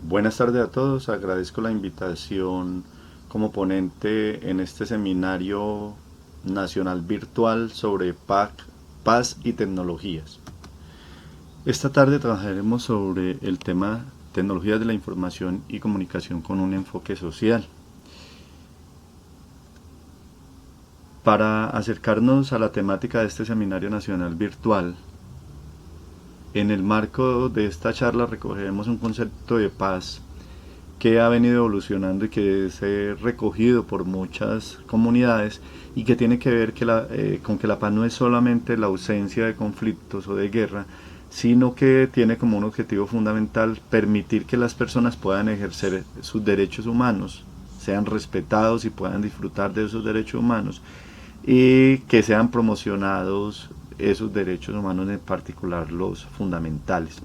Buenas tardes a todos, agradezco la invitación como ponente en este seminario nacional virtual sobre paz y tecnologías. Esta tarde trabajaremos sobre el tema tecnologías de la información y comunicación con un enfoque social. Para acercarnos a la temática de este seminario nacional virtual, en el marco de esta charla recogeremos un concepto de paz que ha venido evolucionando y que es recogido por muchas comunidades y que tiene que ver con que la paz no es solamente la ausencia de conflictos o de guerra, sino que tiene como un objetivo fundamental permitir que las personas puedan ejercer sus derechos humanos, sean respetados y puedan disfrutar de esos derechos humanos y que sean promocionados esos derechos humanos, en particular los fundamentales.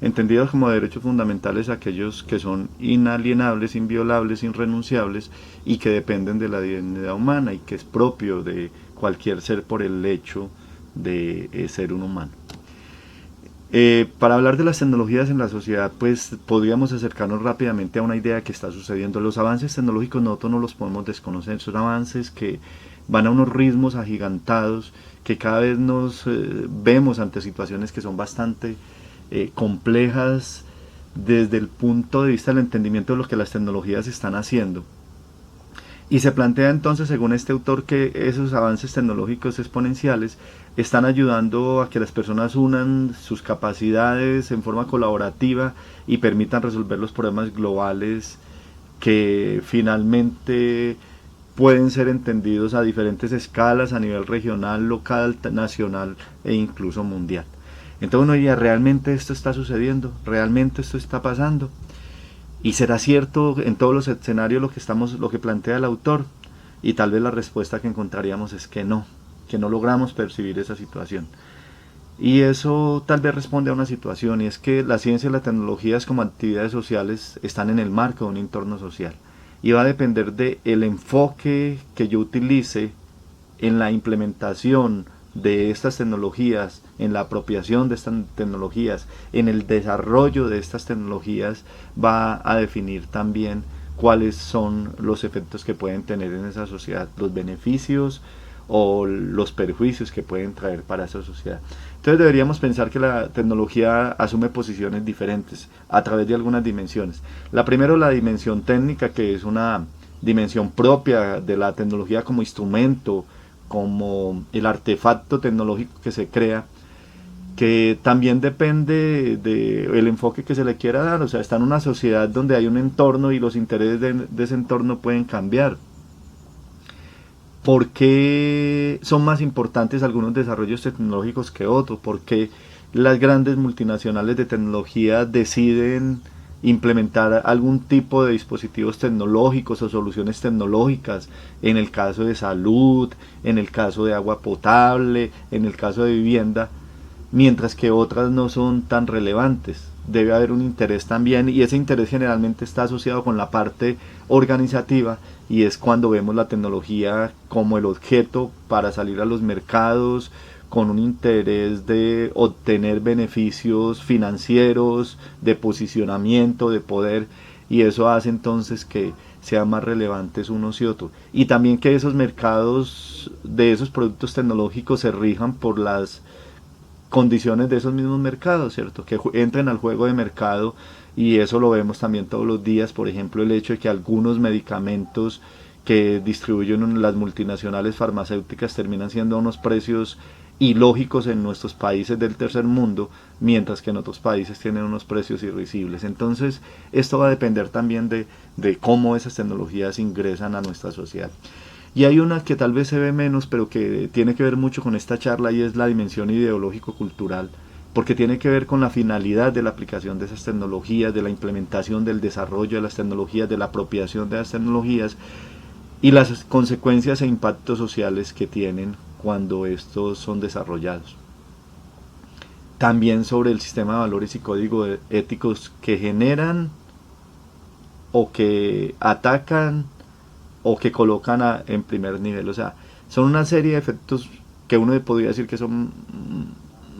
Entendidos como derechos fundamentales aquellos que son inalienables, inviolables, irrenunciables y que dependen de la dignidad humana y que es propio de cualquier ser por el hecho de ser un humano. Para hablar de las tecnologías en la sociedad, pues podríamos acercarnos rápidamente a una idea que está sucediendo. Los avances tecnológicos nosotros no los podemos desconocer, son avances que van a unos ritmos agigantados, que cada vez nos vemos ante situaciones que son bastante complejas desde el punto de vista del entendimiento de lo que las tecnologías están haciendo. Y se plantea entonces, según este autor, que esos avances tecnológicos exponenciales están ayudando a que las personas unan sus capacidades en forma colaborativa y permitan resolver los problemas globales que finalmente pueden ser entendidos a diferentes escalas, a nivel regional, local, nacional e incluso mundial. Entonces uno diría, ¿realmente esto está sucediendo? ¿Realmente esto está pasando? ¿Y será cierto en todos los escenarios lo que plantea el autor? Y tal vez la respuesta que encontraríamos es que no logramos percibir esa situación. Y eso tal vez responde a una situación, y es que la ciencia y las tecnologías como actividades sociales están en el marco de un entorno social. Y va a depender del enfoque que yo utilice en la implementación de estas tecnologías, en la apropiación de estas tecnologías, en el desarrollo de estas tecnologías, va a definir también cuáles son los efectos que pueden tener en esa sociedad, los beneficios o los perjuicios que pueden traer para esa sociedad. Entonces deberíamos pensar que la tecnología asume posiciones diferentes a través de algunas dimensiones. La primera es la dimensión técnica, que es una dimensión propia de la tecnología como instrumento, como el artefacto tecnológico que se crea, que también depende del enfoque que se le quiera dar. O sea, está en una sociedad donde hay un entorno y los intereses de ese entorno pueden cambiar. ¿Por qué son más importantes algunos desarrollos tecnológicos que otros? ¿Por qué las grandes multinacionales de tecnología deciden implementar algún tipo de dispositivos tecnológicos o soluciones tecnológicas en el caso de salud, en el caso de agua potable, en el caso de vivienda, mientras que otras no son tan relevantes? Debe haber un interés también, y ese interés generalmente está asociado con la parte organizativa, y es cuando vemos la tecnología como el objeto para salir a los mercados con un interés de obtener beneficios financieros, de posicionamiento, de poder, y eso hace entonces que sean más relevantes unos y otros. Y también que esos mercados de esos productos tecnológicos se rijan por las condiciones de esos mismos mercados, ¿cierto? Que entren al juego de mercado, y eso lo vemos también todos los días. Por ejemplo, el hecho de que algunos medicamentos que distribuyen las multinacionales farmacéuticas terminan siendo a unos precios ilógicos en nuestros países del tercer mundo, mientras que en otros países tienen unos precios irrisibles. Entonces, esto va a depender también de cómo esas tecnologías ingresan a nuestra sociedad. Y hay una que tal vez se ve menos, pero que tiene que ver mucho con esta charla, y es la dimensión ideológico-cultural, porque tiene que ver con la finalidad de la aplicación de esas tecnologías, de la implementación, del desarrollo de las tecnologías, de la apropiación de las tecnologías y las consecuencias e impactos sociales que tienen cuando estos son desarrollados. También sobre el sistema de valores y códigos éticos que generan o que atacan o que colocan en primer nivel. O sea, son una serie de efectos que uno podría decir que son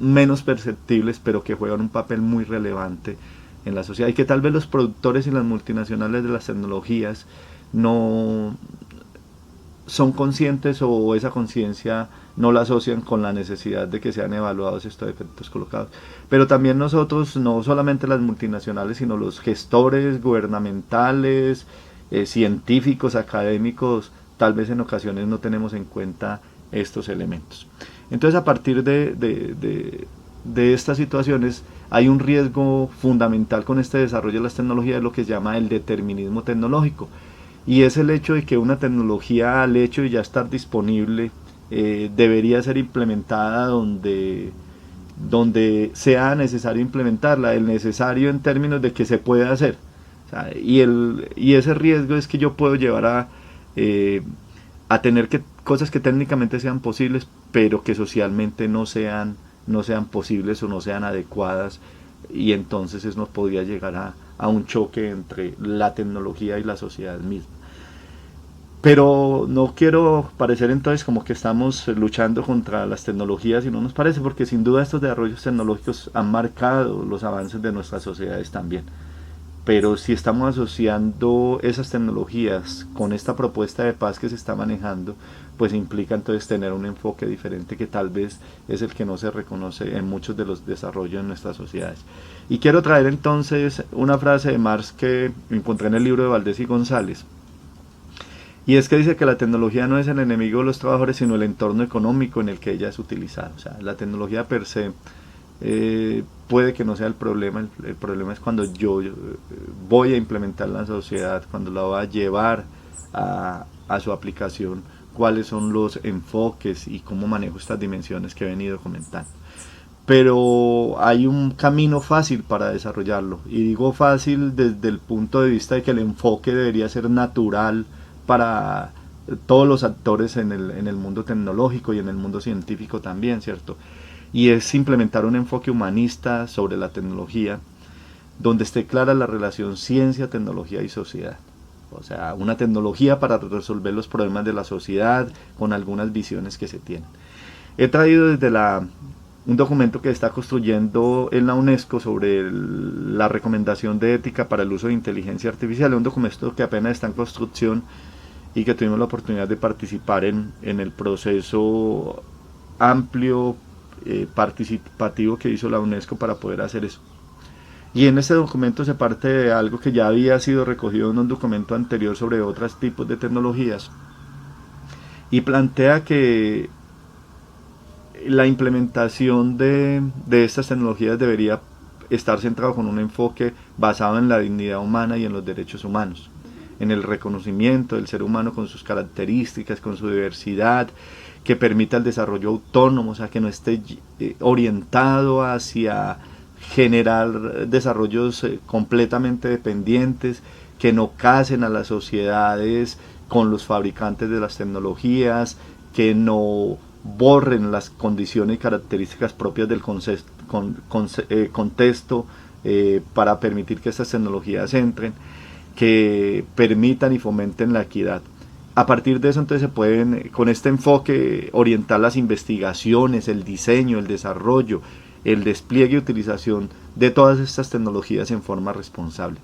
menos perceptibles, pero que juegan un papel muy relevante en la sociedad, y que tal vez los productores y las multinacionales de las tecnologías no son conscientes, o esa conciencia no la asocian con la necesidad de que sean evaluados estos efectos colocados. Pero también nosotros, no solamente las multinacionales, sino los gestores gubernamentales, científicos, académicos, tal vez en ocasiones no tenemos en cuenta estos elementos. Entonces, a partir de estas situaciones hay un riesgo fundamental con este desarrollo de las tecnologías, lo que se llama el determinismo tecnológico, y es el hecho de que una tecnología, al hecho de ya estar disponible, debería ser implementada donde sea necesario implementarla, el necesario en términos de que se puede hacer. O sea, y ese riesgo es que yo puedo llevar a tener cosas que técnicamente sean posibles, pero que socialmente no sean posibles o no sean adecuadas, y entonces eso nos podría llegar a un choque entre la tecnología y la sociedad misma. Pero no quiero parecer entonces como que estamos luchando contra las tecnologías, y no nos parece, porque sin duda estos desarrollos tecnológicos han marcado los avances de nuestras sociedades también. Pero si estamos asociando esas tecnologías con esta propuesta de paz que se está manejando, pues implica entonces tener un enfoque diferente, que tal vez es el que no se reconoce en muchos de los desarrollos de nuestras sociedades. Y quiero traer entonces una frase de Marx que encontré en el libro de Valdés y González, y es que dice que la tecnología no es el enemigo de los trabajadores, sino el entorno económico en el que ella es utilizada. O sea, la tecnología per se puede que no sea el problema. El problema es cuando yo voy a implementar la sociedad, cuando la voy a llevar a su aplicación, cuáles son los enfoques y cómo manejo estas dimensiones que he venido comentando. Pero hay un camino fácil para desarrollarlo, y digo fácil desde el punto de vista de que el enfoque debería ser natural para todos los actores en el mundo tecnológico y en el mundo científico también, ¿cierto? Y es implementar un enfoque humanista sobre la tecnología, donde esté clara la relación ciencia, tecnología y sociedad. O sea, una tecnología para resolver los problemas de la sociedad con algunas visiones que se tienen. He traído un documento que está construyendo en la UNESCO sobre la recomendación de ética para el uso de inteligencia artificial. Es un documento que apenas está en construcción y que tuvimos la oportunidad de participar en el proceso amplio, participativo que hizo la UNESCO para poder hacer eso. Y en este documento se parte de algo que ya había sido recogido en un documento anterior sobre otros tipos de tecnologías, y plantea que la implementación de estas tecnologías debería estar centrado con un enfoque basado en la dignidad humana y en los derechos humanos, en el reconocimiento del ser humano con sus características, con su diversidad, que permita el desarrollo autónomo, o sea, que no esté orientado hacia generar desarrollos completamente dependientes, que no casen a las sociedades con los fabricantes de las tecnologías, que no borren las condiciones y características propias del contexto para permitir que estas tecnologías entren, que permitan y fomenten la equidad. A partir de eso entonces se pueden, con este enfoque, orientar las investigaciones, el diseño, el desarrollo, el despliegue y utilización de todas estas tecnologías en forma responsable.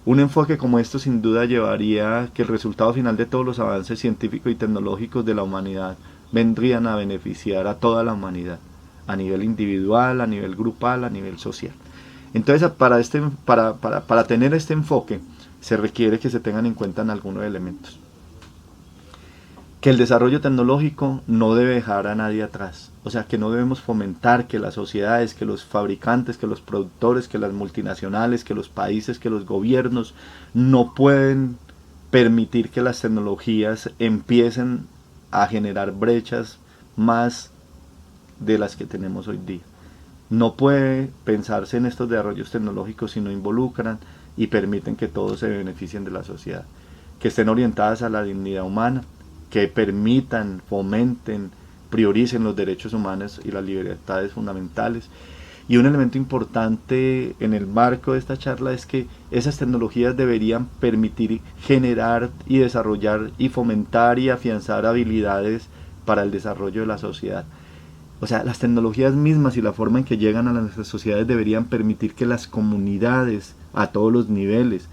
Un enfoque como esto sin duda llevaría que el resultado final de todos los avances científicos y tecnológicos de la humanidad vendrían a beneficiar a toda la humanidad, a nivel individual, a nivel grupal, a nivel social. Entonces, para tener este enfoque, se requiere que se tengan en cuenta algunos elementos. Que el desarrollo tecnológico no debe dejar a nadie atrás. O sea, que no debemos fomentar que las sociedades, que los fabricantes, que los productores, que las multinacionales, que los países, que los gobiernos no pueden permitir que las tecnologías empiecen a generar brechas más de las que tenemos hoy día. No puede pensarse en estos desarrollos tecnológicos si no involucran y permiten que todos se beneficien de la sociedad, que estén orientadas a la dignidad humana, que permitan, fomenten, prioricen los derechos humanos y las libertades fundamentales. Y un elemento importante en el marco de esta charla es que esas tecnologías deberían permitir generar y desarrollar y fomentar y afianzar habilidades para el desarrollo de la sociedad. O sea, las tecnologías mismas y la forma en que llegan a las sociedades deberían permitir que las comunidades a todos los niveles,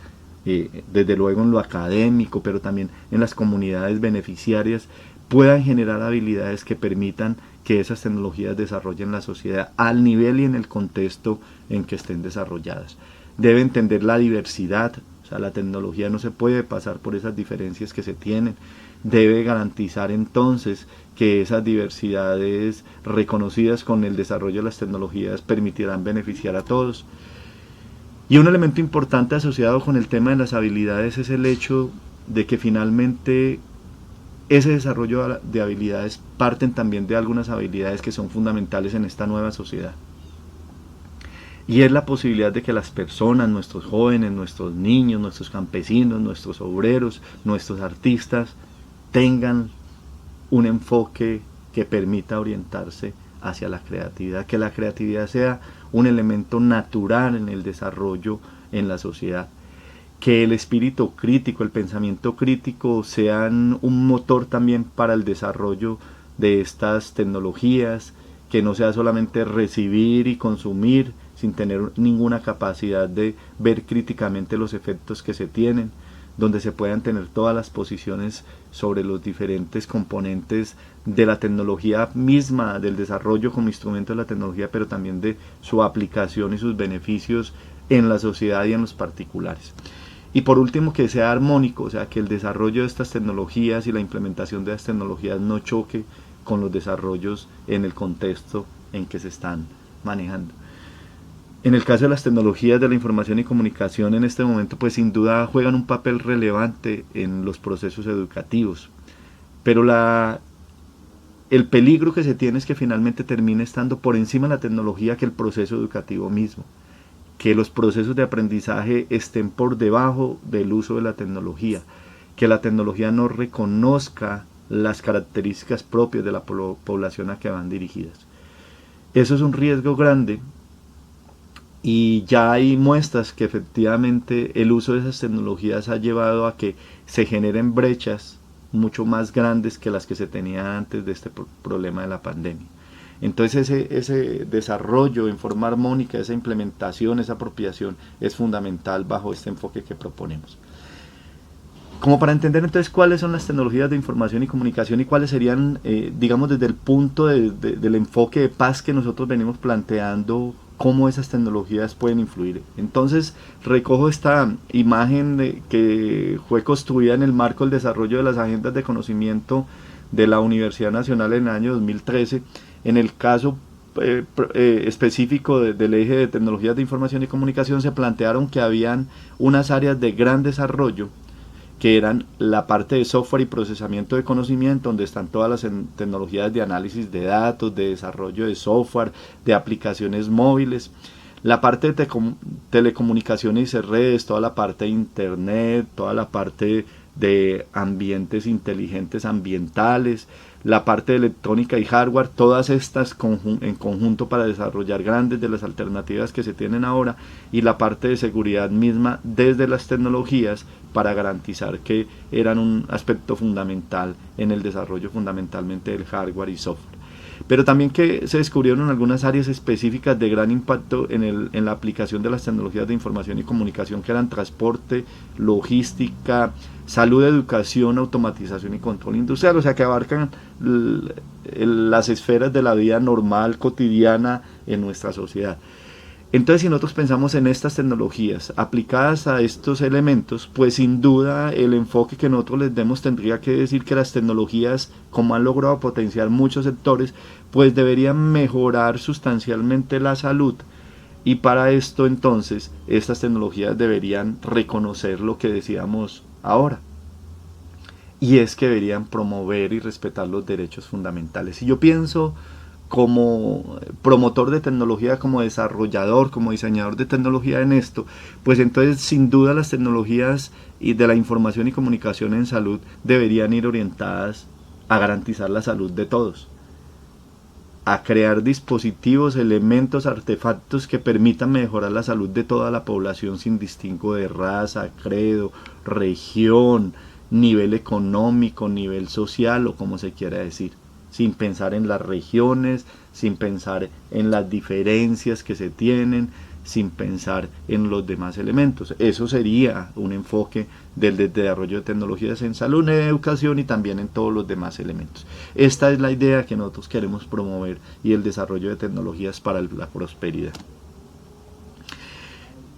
desde luego en lo académico, pero también en las comunidades beneficiarias, puedan generar habilidades que permitan que esas tecnologías desarrollen la sociedad al nivel y en el contexto en que estén desarrolladas. Debe entender la diversidad, o sea, la tecnología no se puede pasar por esas diferencias que se tienen. Debe garantizar entonces que esas diversidades reconocidas con el desarrollo de las tecnologías permitirán beneficiar a todos. Y un elemento importante asociado con el tema de las habilidades es el hecho de que finalmente ese desarrollo de habilidades parten también de algunas habilidades que son fundamentales en esta nueva sociedad. Y es la posibilidad de que las personas, nuestros jóvenes, nuestros niños, nuestros campesinos, nuestros obreros, nuestros artistas, tengan un enfoque que permita orientarse hacia la creatividad, que la creatividad sea un elemento natural en el desarrollo en la sociedad, que el espíritu crítico, el pensamiento crítico sean un motor también para el desarrollo de estas tecnologías, que no sea solamente recibir y consumir sin tener ninguna capacidad de ver críticamente los efectos que se tienen, donde se puedan tener todas las posiciones sobre los diferentes componentes de la tecnología misma, del desarrollo como instrumento de la tecnología, pero también de su aplicación y sus beneficios en la sociedad y en los particulares. Y por último, que sea armónico, o sea, que el desarrollo de estas tecnologías y la implementación de estas tecnologías no choque con los desarrollos en el contexto en que se están manejando. En el caso de las tecnologías de la información y comunicación en este momento, pues sin duda juegan un papel relevante en los procesos educativos, pero el peligro que se tiene es que finalmente termine estando por encima de la tecnología que el proceso educativo mismo, que los procesos de aprendizaje estén por debajo del uso de la tecnología, que la tecnología no reconozca las características propias de la población a que van dirigidas. Eso es un riesgo grande. Y ya hay muestras que efectivamente el uso de esas tecnologías ha llevado a que se generen brechas mucho más grandes que las que se tenían antes de este problema de la pandemia. Entonces ese desarrollo en forma armónica, esa implementación, esa apropiación es fundamental bajo este enfoque que proponemos. Como para entender entonces cuáles son las tecnologías de información y comunicación y cuáles serían, digamos, desde el punto del enfoque de paz que nosotros venimos planteando, cómo esas tecnologías pueden influir. Entonces recojo esta imagen que fue construida en el marco del desarrollo de las agendas de conocimiento de la Universidad Nacional en el año 2013. En el caso específico del eje de tecnologías de información y comunicación se plantearon que habían unas áreas de gran desarrollo que eran la parte de software y procesamiento de conocimiento, donde están todas las tecnologías de análisis de datos, de desarrollo de software, de aplicaciones móviles, la parte de telecomunicaciones y redes, toda la parte de internet, toda la parte de ambientes inteligentes ambientales, la parte de electrónica y hardware, todas estas en conjunto para desarrollar grandes de las alternativas que se tienen ahora, y la parte de seguridad misma desde las tecnologías para garantizar que eran un aspecto fundamental en el desarrollo fundamentalmente del hardware y software. Pero también que se descubrieron algunas áreas específicas de gran impacto en la aplicación de las tecnologías de información y comunicación, que eran transporte, logística, salud, educación, automatización y control industrial, o sea que abarcan las esferas de la vida normal, cotidiana en nuestra sociedad. Entonces, si nosotros pensamos en estas tecnologías aplicadas a estos elementos, pues sin duda el enfoque que nosotros les demos tendría que decir que las tecnologías, como han logrado potenciar muchos sectores, pues deberían mejorar sustancialmente la salud, y para esto entonces estas tecnologías deberían reconocer lo que decíamos ahora, y es que deberían promover y respetar los derechos fundamentales. Y yo pienso, como promotor de tecnología, como desarrollador, como diseñador de tecnología en esto, pues entonces sin duda las tecnologías y de la información y comunicación en salud deberían ir orientadas a garantizar la salud de todos, a crear dispositivos, elementos, artefactos que permitan mejorar la salud de toda la población sin distingo de raza, credo, región, nivel económico, nivel social o como se quiera decir, sin pensar en las regiones, sin pensar en las diferencias que se tienen, sin pensar en los demás elementos. Eso sería un enfoque del desarrollo de tecnologías en salud, en educación y también en todos los demás elementos. Esta es la idea que nosotros queremos promover y el desarrollo de tecnologías para la prosperidad.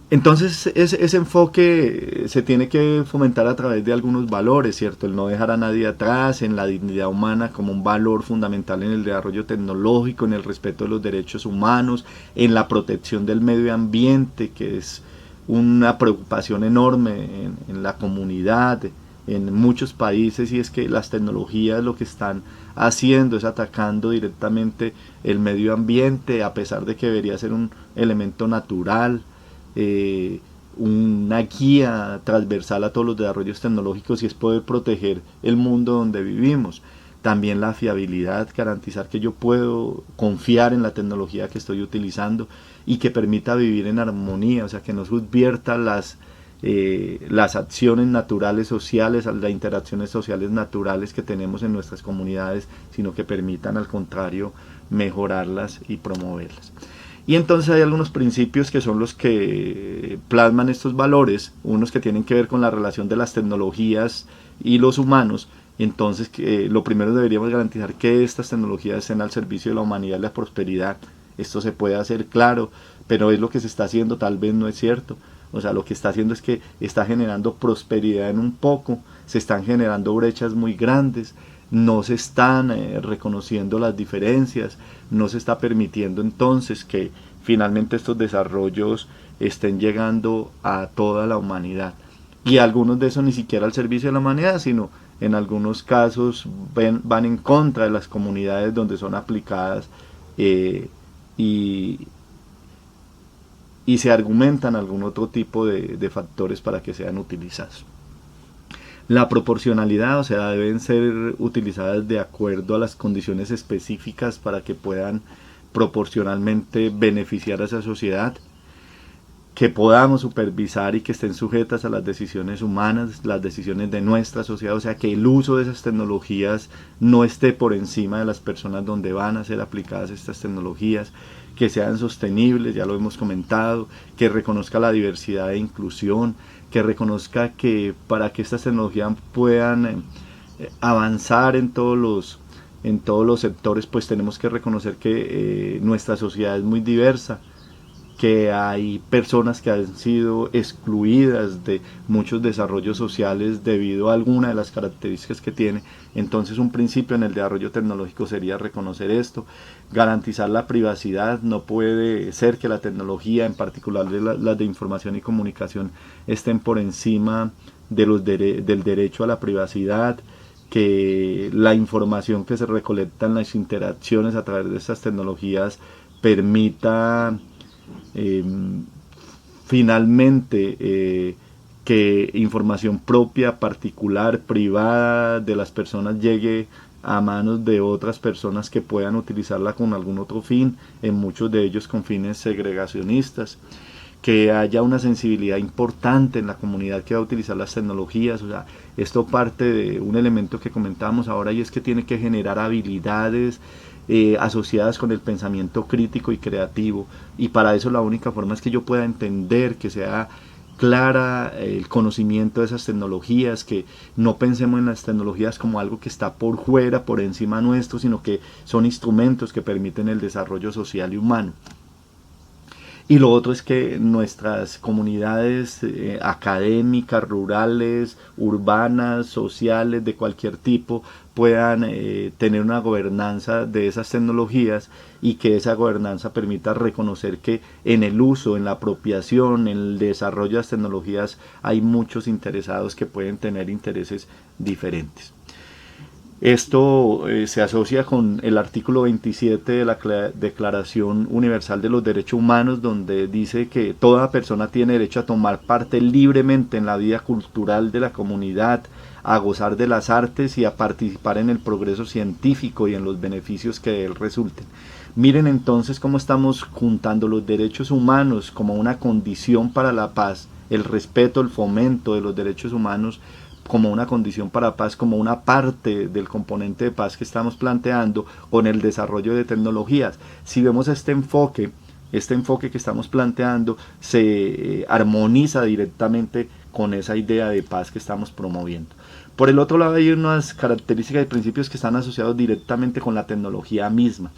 Entonces ese enfoque se tiene que fomentar a través de algunos valores, ¿cierto? El no dejar a nadie atrás, en la dignidad humana como un valor fundamental en el desarrollo tecnológico, en el respeto de los derechos humanos, en la protección del medio ambiente, que es una preocupación enorme en la comunidad, en muchos países, y es que las tecnologías lo que están haciendo es atacando directamente el medio ambiente, a pesar de que debería ser un elemento natural, una guía transversal a todos los desarrollos tecnológicos, y es poder proteger el mundo donde vivimos. También la fiabilidad, garantizar que yo puedo confiar en la tecnología que estoy utilizando y que permita vivir en armonía, o sea, que no subvierta las acciones naturales sociales, las interacciones sociales naturales que tenemos en nuestras comunidades, sino que permitan al contrario mejorarlas y promoverlas. Y entonces hay algunos principios que son los que plasman estos valores, unos que tienen que ver con la relación de las tecnologías y los humanos. Entonces lo primero, deberíamos garantizar que estas tecnologías estén al servicio de la humanidad y la prosperidad. Esto se puede hacer, claro, pero es lo que se está haciendo, tal vez no es cierto. O sea, lo que está haciendo es que está generando prosperidad en un poco, se están generando brechas muy grandes, no se están reconociendo las diferencias, no se está permitiendo entonces que finalmente estos desarrollos estén llegando a toda la humanidad. Y algunos de esos ni siquiera al servicio de la humanidad, sino en algunos casos van en contra de las comunidades donde son aplicadas, y se argumentan algún otro tipo de factores para que sean utilizados. La proporcionalidad, o sea, deben ser utilizadas de acuerdo a las condiciones específicas para que puedan proporcionalmente beneficiar a esa sociedad, que podamos supervisar y que estén sujetas a las decisiones humanas, las decisiones de nuestra sociedad, o sea, que el uso de esas tecnologías no esté por encima de las personas donde van a ser aplicadas estas tecnologías, que sean sostenibles, ya lo hemos comentado, que reconozca la diversidad e inclusión, que reconozca que para que estas tecnologías puedan avanzar en todos los sectores, pues tenemos que reconocer que nuestra sociedad es muy diversa, que hay personas que han sido excluidas de muchos desarrollos sociales debido a alguna de las características que tiene. Entonces un principio en el desarrollo tecnológico sería reconocer esto, garantizar la privacidad. No puede ser que la tecnología, en particular las de información y comunicación, estén por encima de del derecho a la privacidad, que la información que se recolecta en las interacciones a través de estas tecnologías permita finalmente que información propia, particular, privada de las personas llegue a manos de otras personas que puedan utilizarla con algún otro fin, en muchos de ellos con fines segregacionistas, que haya una sensibilidad importante en la comunidad que va a utilizar las tecnologías. O sea, esto parte de un elemento que comentábamos ahora, y es que tiene que generar habilidades asociadas con el pensamiento crítico y creativo, y para eso la única forma es que yo pueda entender, que sea clara el conocimiento de esas tecnologías, que no pensemos en las tecnologías como algo que está por fuera, por encima nuestro, sino que son instrumentos que permiten el desarrollo social y humano. Y lo otro es que nuestras comunidades académicas, rurales, urbanas, sociales, de cualquier tipo, puedan tener una gobernanza de esas tecnologías, y que esa gobernanza permita reconocer que en el uso, en la apropiación, en el desarrollo de las tecnologías hay muchos interesados que pueden tener intereses diferentes. Esto se asocia con el artículo 27 de la Declaración Universal de los Derechos Humanos, donde dice que toda persona tiene derecho a tomar parte libremente en la vida cultural de la comunidad, a gozar de las artes y a participar en el progreso científico y en los beneficios que de él resulten. Miren entonces cómo estamos juntando los derechos humanos como una condición para la paz, el respeto, el fomento de los derechos humanos como una condición para paz, como una parte del componente de paz que estamos planteando con el desarrollo de tecnologías. Si vemos este enfoque este enfoque que estamos planteando se armoniza directamente con esa idea de paz que estamos promoviendo. Por el otro lado, hay unas características y principios que están asociados directamente con la tecnología misma.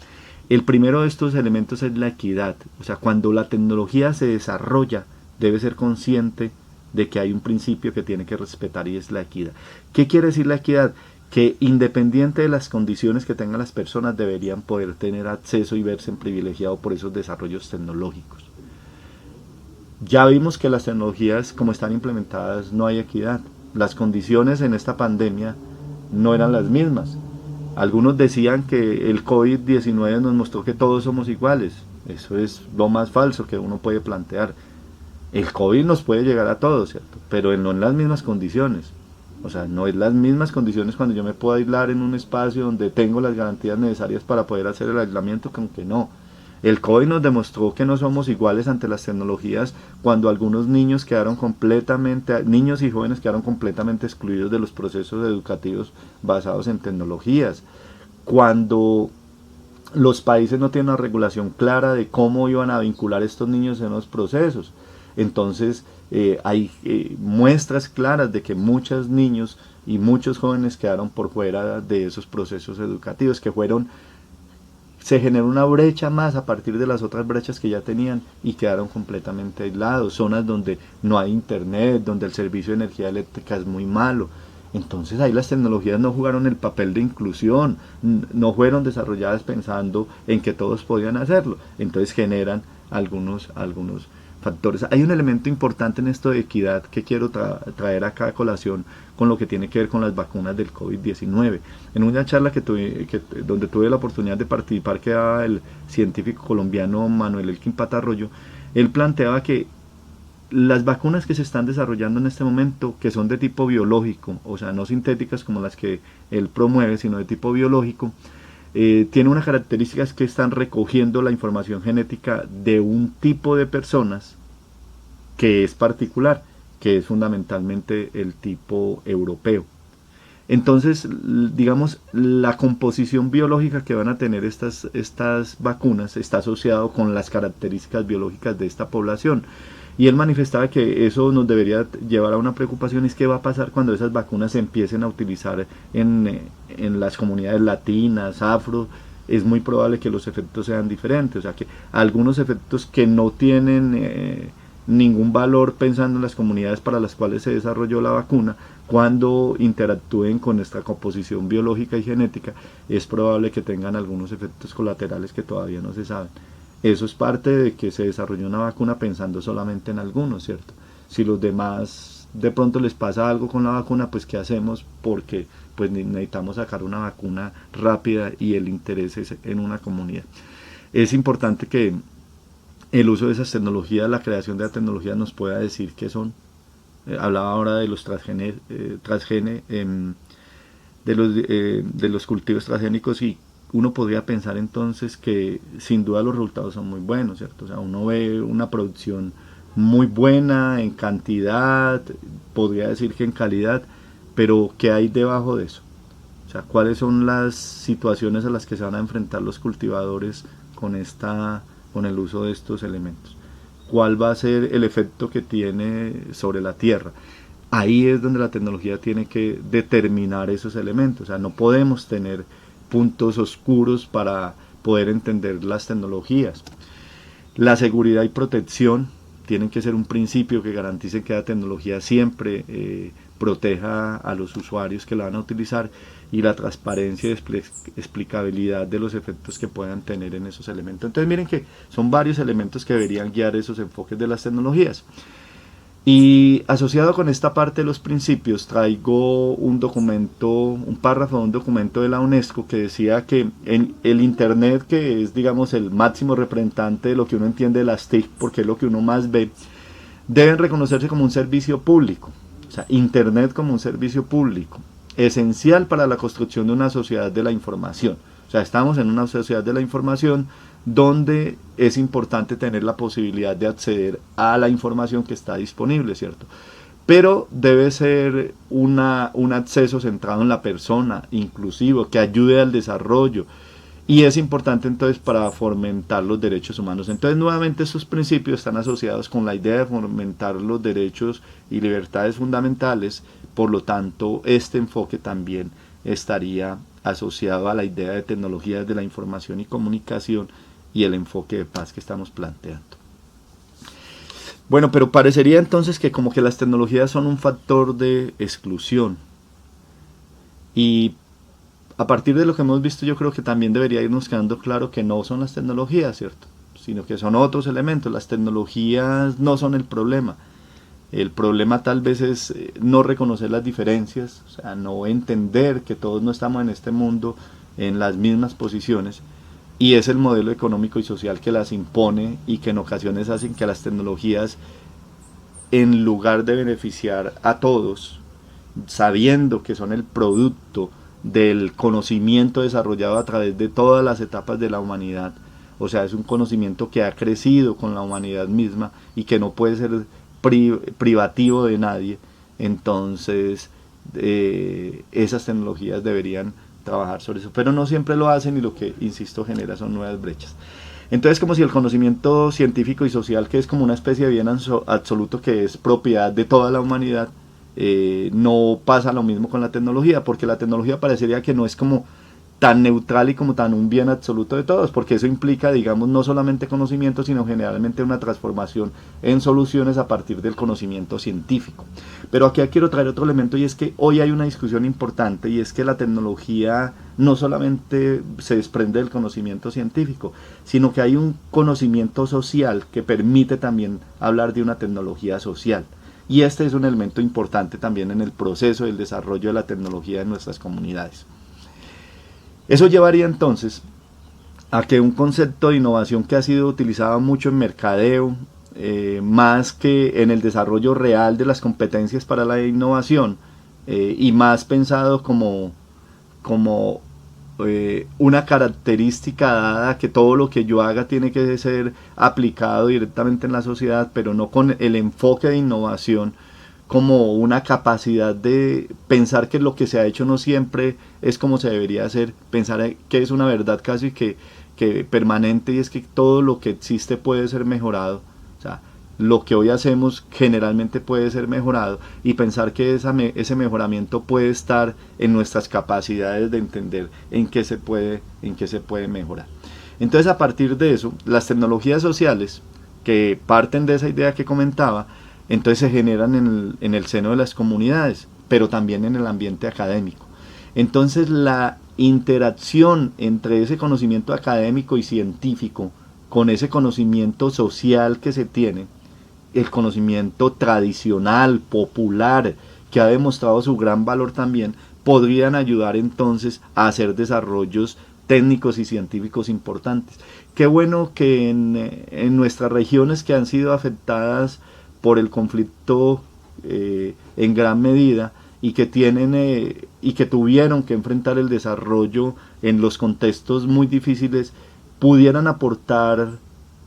El primero de estos elementos es la equidad. O sea, cuando la tecnología se desarrolla, debe ser consciente de que hay un principio que tiene que respetar, y es la equidad. ¿Qué quiere decir la equidad? Que independiente de las condiciones que tengan las personas, deberían poder tener acceso y verse privilegiados por esos desarrollos tecnológicos. Ya vimos que las tecnologías, como están implementadas, no hay equidad. Las condiciones en esta pandemia no eran las mismas. Algunos decían que el COVID-19 nos mostró que todos somos iguales. Eso es lo más falso que uno puede plantear. El COVID nos puede llegar a todos, ¿cierto? Pero no en las mismas condiciones. O sea, no es las mismas condiciones cuando yo me puedo aislar en un espacio donde tengo las garantías necesarias para poder hacer el aislamiento, que aunque no. El COVID nos demostró que no somos iguales ante las tecnologías cuando algunos niños quedaron completamente, niños y jóvenes quedaron completamente excluidos de los procesos educativos basados en tecnologías. Cuando los países no tienen una regulación clara de cómo iban a vincular a estos niños en los procesos. Entonces hay muestras claras de que muchos niños y muchos jóvenes quedaron por fuera de esos procesos educativos, que se generó una brecha más a partir de las otras brechas que ya tenían y quedaron completamente aislados. Zonas donde no hay internet, donde el servicio de energía eléctrica es muy malo. Entonces ahí las tecnologías no jugaron el papel de inclusión, no fueron desarrolladas pensando en que todos podían hacerlo. Entonces generan algunos factores. Hay un elemento importante en esto de equidad que quiero traer acá a colación con lo que tiene que ver con las vacunas del COVID-19. En una charla donde tuve la oportunidad de participar, que daba el científico colombiano Manuel Elkin Patarroyo, él planteaba que las vacunas que se están desarrollando en este momento, que son de tipo biológico, o sea, no sintéticas como las que él promueve, sino de tipo biológico, tiene una característica, es que están recogiendo la información genética de un tipo de personas que es particular, que es fundamentalmente el tipo europeo. Entonces, digamos, la composición biológica que van a tener estas vacunas está asociado con las características biológicas de esta población. Y él manifestaba que eso nos debería llevar a una preocupación, es qué va a pasar cuando esas vacunas se empiecen a utilizar en las comunidades latinas, afro. Es muy probable que los efectos sean diferentes, o sea que algunos efectos que no tienen ningún valor pensando en las comunidades para las cuales se desarrolló la vacuna, cuando interactúen con esta composición biológica y genética, es probable que tengan algunos efectos colaterales que todavía no se saben. Eso es parte de que se desarrolló una vacuna pensando solamente en algunos, ¿cierto? Si los demás de pronto les pasa algo con la vacuna, pues ¿qué hacemos? Porque pues necesitamos sacar una vacuna rápida y el interés es en una comunidad. Es importante que el uso de esas tecnologías, la creación de la tecnología nos pueda decir qué son. Hablaba ahora de los de los cultivos transgénicos, y uno podría pensar entonces que sin duda los resultados son muy buenos, ¿cierto? O sea, uno ve una producción muy buena en cantidad, podría decir que en calidad, pero ¿qué hay debajo de eso? O sea, ¿cuáles son las situaciones a las que se van a enfrentar los cultivadores con el uso de estos elementos? ¿Cuál va a ser el efecto que tiene sobre la tierra? Ahí es donde la tecnología tiene que determinar esos elementos. O sea, no podemos tener puntos oscuros para poder entender las tecnologías. La seguridad y protección tienen que ser un principio que garantice que la tecnología siempre proteja a los usuarios que la van a utilizar, y la transparencia y explicabilidad de los efectos que puedan tener en esos elementos. Entonces miren que son varios elementos que deberían guiar esos enfoques de las tecnologías. Y asociado con esta parte de los principios, traigo un documento, un párrafo de un documento de la UNESCO que decía que el Internet, que es, digamos, el máximo representante de lo que uno entiende de las TIC, porque es lo que uno más ve, deben reconocerse como un servicio público. O sea, Internet como un servicio público, esencial para la construcción de una sociedad de la información. O sea, estamos en una sociedad de la información donde es importante tener la posibilidad de acceder a la información que está disponible, ¿cierto? Pero debe ser un acceso centrado en la persona, inclusivo, que ayude al desarrollo, y es importante entonces para fomentar los derechos humanos. Entonces nuevamente estos principios están asociados con la idea de fomentar los derechos y libertades fundamentales, por lo tanto este enfoque también estaría asociado a la idea de tecnologías de la información y comunicación y el enfoque de paz que estamos planteando. Bueno, pero parecería entonces que como que las tecnologías son un factor de exclusión, y a partir de lo que hemos visto yo creo que también debería irnos quedando claro que no son las tecnologías, ¿cierto? Sino que son otros elementos. Las tecnologías no son el problema. El problema tal vez es no reconocer las diferencias, o sea, no entender que todos no estamos en este mundo en las mismas posiciones, y es el modelo económico y social que las impone y que en ocasiones hacen que las tecnologías, en lugar de beneficiar a todos, sabiendo que son el producto del conocimiento desarrollado a través de todas las etapas de la humanidad, o sea, es un conocimiento que ha crecido con la humanidad misma y que no puede ser privativo de nadie, entonces esas tecnologías deberían trabajar sobre eso, pero no siempre lo hacen, y lo que, insisto, genera son nuevas brechas. Entonces, como si el conocimiento científico y social, que es como una especie de bien absoluto que es propiedad de toda la humanidad, no pasa lo mismo con la tecnología, porque la tecnología parecería que no es como tan neutral y como tan un bien absoluto de todos, porque eso implica, digamos, no solamente conocimiento, sino generalmente una transformación en soluciones a partir del conocimiento científico. Pero aquí quiero traer otro elemento, y es que hoy hay una discusión importante, y es que la tecnología no solamente se desprende del conocimiento científico, sino que hay un conocimiento social que permite también hablar de una tecnología social. Y este es un elemento importante también en el proceso del desarrollo de la tecnología en nuestras comunidades. Eso llevaría entonces a que un concepto de innovación que ha sido utilizado mucho en mercadeo, más que en el desarrollo real de las competencias para la innovación, y más pensado como una característica dada, que todo lo que yo haga tiene que ser aplicado directamente en la sociedad, pero no con el enfoque de innovación como una capacidad de pensar que lo que se ha hecho no siempre es como se debería hacer, pensar que es una verdad casi que permanente, y es que todo lo que existe puede ser mejorado, o sea, lo que hoy hacemos generalmente puede ser mejorado, y pensar que ese mejoramiento puede estar en nuestras capacidades de entender en qué se puede mejorar. Entonces, a partir de eso, las tecnologías sociales, que parten de esa idea que comentaba, entonces se generan en el seno de las comunidades, pero también en el ambiente académico. Entonces la interacción entre ese conocimiento académico y científico con ese conocimiento social que se tiene, el conocimiento tradicional, popular, que ha demostrado su gran valor también, podrían ayudar entonces a hacer desarrollos técnicos y científicos importantes. Qué bueno que en nuestras regiones que han sido afectadas por el conflicto en gran medida, y que tuvieron que enfrentar el desarrollo en los contextos muy difíciles, pudieran aportar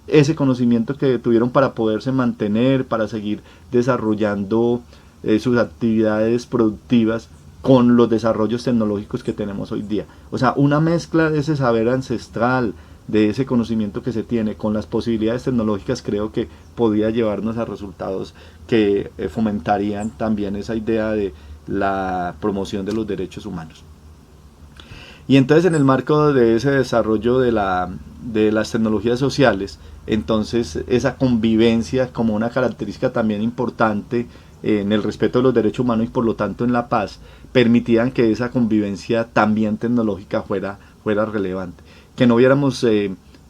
ese conocimiento que tuvieron para poderse mantener, para seguir desarrollando sus actividades productivas con los desarrollos tecnológicos que tenemos hoy día. O sea, una mezcla de ese saber ancestral, de ese conocimiento que se tiene con las posibilidades tecnológicas, creo que podría llevarnos a resultados que fomentarían también esa idea de la promoción de los derechos humanos. Y entonces, en el marco de ese desarrollo de las tecnologías sociales, entonces esa convivencia como una característica también importante en el respeto de los derechos humanos y por lo tanto en la paz, permitían que esa convivencia también tecnológica fuera relevante. Que no viéramos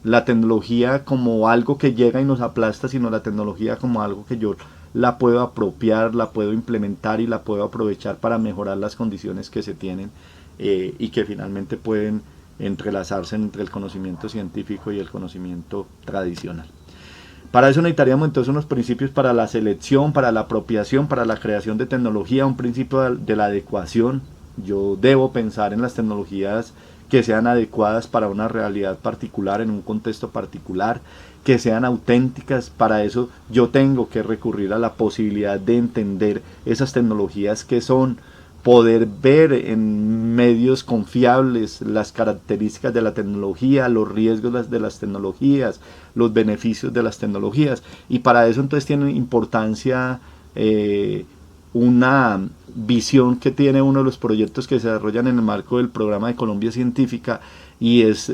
la tecnología como algo que llega y nos aplasta, sino la tecnología como algo que yo la puedo apropiar, la puedo implementar y la puedo aprovechar para mejorar las condiciones que se tienen, y que finalmente pueden entrelazarse entre el conocimiento científico y el conocimiento tradicional. Para eso necesitaríamos entonces unos principios para la selección, para la apropiación, para la creación de tecnología, un principio de la adecuación. Yo debo pensar en las tecnologías que sean adecuadas para una realidad particular, en un contexto particular, que sean auténticas. Para eso yo tengo que recurrir a la posibilidad de entender esas tecnologías que son, poder ver en medios confiables las características de la tecnología, los riesgos de las tecnologías, los beneficios de las tecnologías. Y para eso entonces tiene importancia una visión que tiene uno de los proyectos que se desarrollan en el marco del programa de Colombia Científica, y es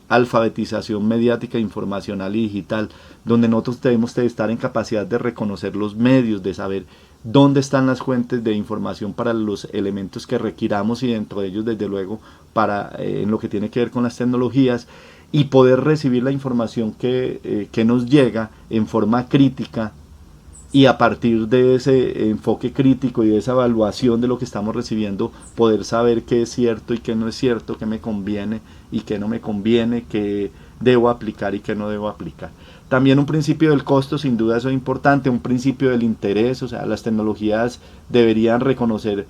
alfabetización mediática, informacional y digital, donde nosotros debemos de estar en capacidad de reconocer los medios, de saber dónde están las fuentes de información para los elementos que requiramos, y dentro de ellos desde luego para en lo que tiene que ver con las tecnologías, y poder recibir la información que nos llega en forma crítica, y a partir de ese enfoque crítico y de esa evaluación de lo que estamos recibiendo, poder saber qué es cierto y qué no es cierto, qué me conviene y qué no me conviene, qué debo aplicar y qué no debo aplicar. También un principio del costo, sin duda eso es importante, un principio del interés, o sea, las tecnologías deberían reconocer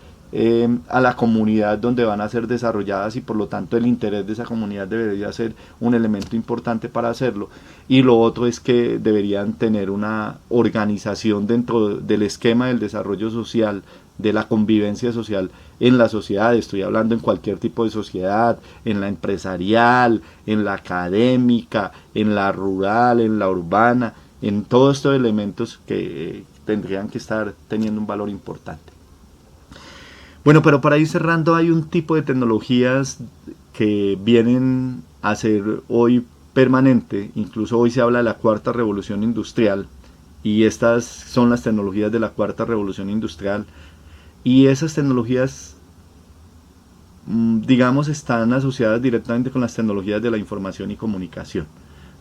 a la comunidad donde van a ser desarrolladas, y por lo tanto el interés de esa comunidad debería ser un elemento importante para hacerlo. Y lo otro es que deberían tener una organización dentro del esquema del desarrollo social, de la convivencia social en la sociedad. Estoy hablando en cualquier tipo de sociedad, en la empresarial, en la académica, en la rural, en la urbana, en todos estos elementos que tendrían que estar teniendo un valor importante. Bueno, pero para ir cerrando, hay un tipo de tecnologías que vienen a ser hoy permanente. Incluso hoy se habla de la cuarta revolución industrial, y estas son las tecnologías de la cuarta revolución industrial, y esas tecnologías, digamos, están asociadas directamente con las tecnologías de la información y comunicación: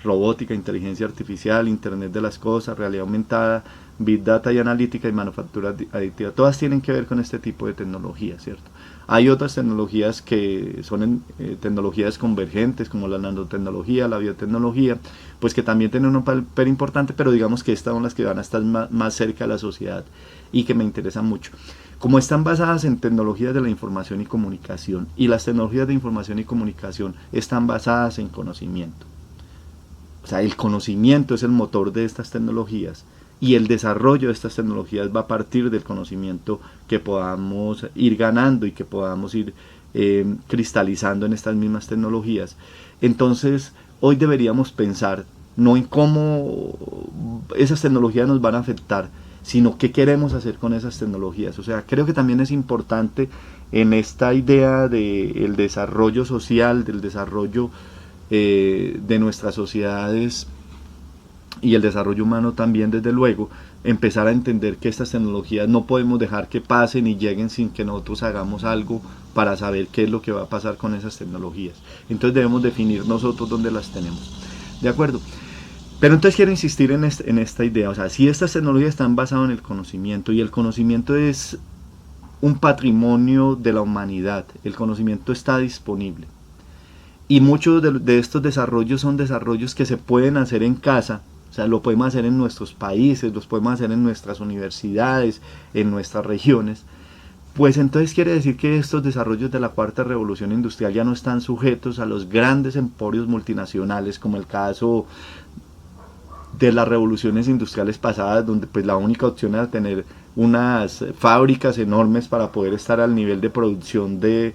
robótica, inteligencia artificial, internet de las cosas, realidad aumentada, big data y analítica, y manufactura aditiva. Todas tienen que ver con este tipo de tecnología, ¿cierto? Hay otras tecnologías que son tecnologías convergentes, como la nanotecnología, la biotecnología, pues que también tienen un papel importante, pero digamos que estas son las que van a estar más cerca de la sociedad y que me interesan mucho. Como están basadas en tecnologías de la información y comunicación, y las tecnologías de información y comunicación están basadas en conocimiento. O sea, el conocimiento es el motor de estas tecnologías, y el desarrollo de estas tecnologías va a partir del conocimiento que podamos ir ganando y que podamos ir cristalizando en estas mismas tecnologías. Entonces, hoy deberíamos pensar no en cómo esas tecnologías nos van a afectar, sino qué queremos hacer con esas tecnologías. O sea, creo que también es importante en esta idea del desarrollo social, del desarrollo de nuestras sociedades y el desarrollo humano también, desde luego, empezar a entender que estas tecnologías no podemos dejar que pasen y lleguen sin que nosotros hagamos algo para saber qué es lo que va a pasar con esas tecnologías. Entonces debemos definir nosotros dónde las tenemos. ¿De acuerdo? Pero entonces quiero insistir en esta idea. O sea, si estas tecnologías están basadas en el conocimiento, y el conocimiento es un patrimonio de la humanidad, el conocimiento está disponible, y muchos de estos desarrollos son desarrollos que se pueden hacer en casa. O sea, lo podemos hacer en nuestros países, los podemos hacer en nuestras universidades, en nuestras regiones. Pues entonces quiere decir que estos desarrollos de la cuarta revolución industrial ya no están sujetos a los grandes emporios multinacionales, como el caso de las revoluciones industriales pasadas, donde pues la única opción era tener unas fábricas enormes para poder estar al nivel de producción de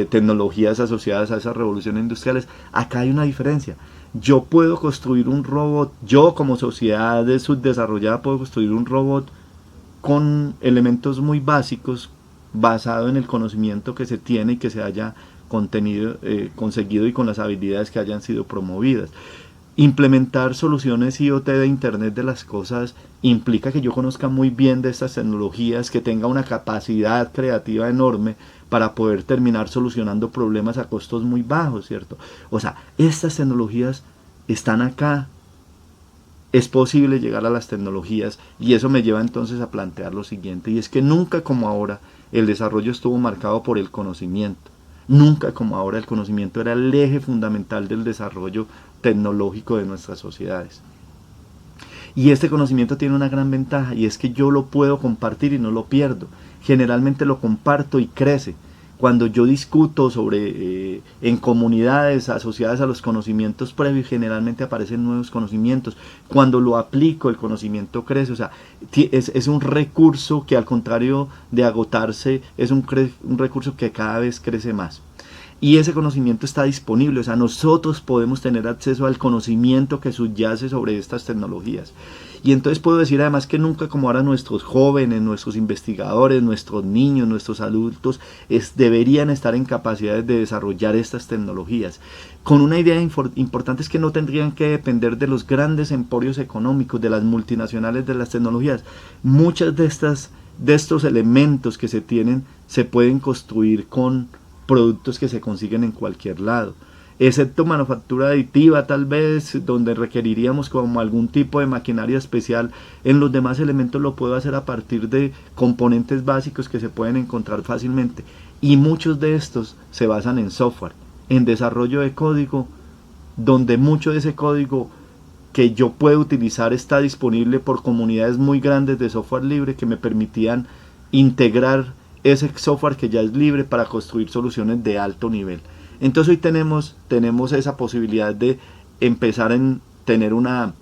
tecnologías asociadas a esas revoluciones industriales. Acá hay una diferencia. Yo puedo construir un robot, yo como sociedad subdesarrollada puedo construir un robot con elementos muy básicos, basado en el conocimiento que se tiene y que se haya conseguido, y con las habilidades que hayan sido promovidas. Implementar soluciones IoT de Internet de las cosas implica que yo conozca muy bien de estas tecnologías, que tenga una capacidad creativa enorme para poder terminar solucionando problemas a costos muy bajos, ¿cierto? O sea, estas tecnologías están acá, es posible llegar a las tecnologías, y eso me lleva entonces a plantear lo siguiente, y es que nunca como ahora el desarrollo estuvo marcado por el conocimiento. Nunca como ahora el conocimiento era el eje fundamental del desarrollo tecnológico de nuestras sociedades. Y este conocimiento tiene una gran ventaja, y es que yo lo puedo compartir y no lo pierdo. Generalmente lo comparto y crece. cuando yo discuto en comunidades asociadas a los conocimientos previos, generalmente aparecen nuevos conocimientos. Cuando lo aplico, el conocimiento crece. O sea, es un recurso que, al contrario de agotarse, es un recurso que cada vez crece más. Y ese conocimiento está disponible, o sea, nosotros podemos tener acceso al conocimiento que subyace sobre estas tecnologías. Y entonces puedo decir además que nunca como ahora nuestros jóvenes, nuestros investigadores, nuestros niños, nuestros adultos deberían estar en capacidades de desarrollar estas tecnologías. Con una idea importante, es que no tendrían que depender de los grandes emporios económicos, de las multinacionales de las tecnologías. Muchas de estos elementos que se tienen se pueden construir con productos que se consiguen en cualquier lado, excepto manufactura aditiva tal vez, donde requeriríamos como algún tipo de maquinaria especial. En los demás elementos lo puedo hacer a partir de componentes básicos que se pueden encontrar fácilmente, y muchos de estos se basan en software, en desarrollo de código, donde mucho de ese código que yo puedo utilizar está disponible por comunidades muy grandes de software libre que me permitían integrar ese software que ya es libre para construir soluciones de alto nivel. Entonces hoy tenemos esa posibilidad de empezar a tener una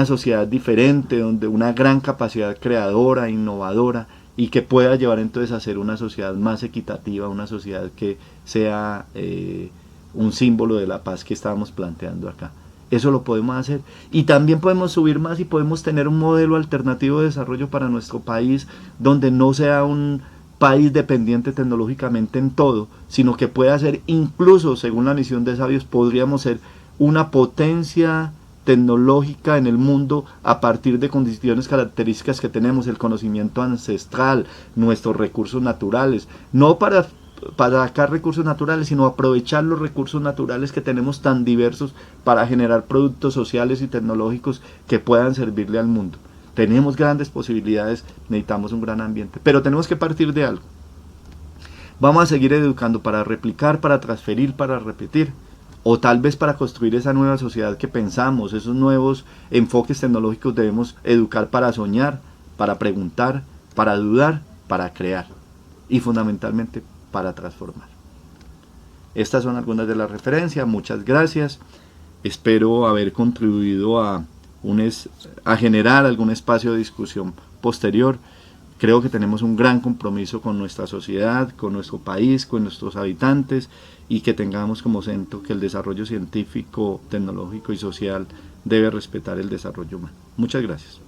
sociedad diferente, donde una gran capacidad creadora, innovadora, y que pueda llevar entonces a ser una sociedad más equitativa, una sociedad que sea un símbolo de la paz que estábamos planteando acá. Eso lo podemos hacer, y también podemos subir más y podemos tener un modelo alternativo de desarrollo para nuestro país, donde no sea un país dependiente tecnológicamente en todo, sino que pueda ser, incluso según la misión de Sabios, podríamos ser una potencia tecnológica en el mundo a partir de condiciones características que tenemos, el conocimiento ancestral, nuestros recursos naturales, no para sacar recursos naturales, sino aprovechar los recursos naturales que tenemos tan diversos para generar productos sociales y tecnológicos que puedan servirle al mundo. Tenemos grandes posibilidades, necesitamos un gran ambiente, pero tenemos que partir de algo. Vamos a seguir educando para replicar, para transferir, para repetir, o tal vez para construir esa nueva sociedad que pensamos, esos nuevos enfoques tecnológicos. Debemos educar para soñar, para preguntar, para dudar, para crear, y fundamentalmente para transformar. Estas son algunas de las referencias. Muchas gracias. Espero haber contribuido a generar algún espacio de discusión posterior. Creo que tenemos un gran compromiso con nuestra sociedad, con nuestro país, con nuestros habitantes, y que tengamos como centro que el desarrollo científico, tecnológico y social debe respetar el desarrollo humano. Muchas gracias.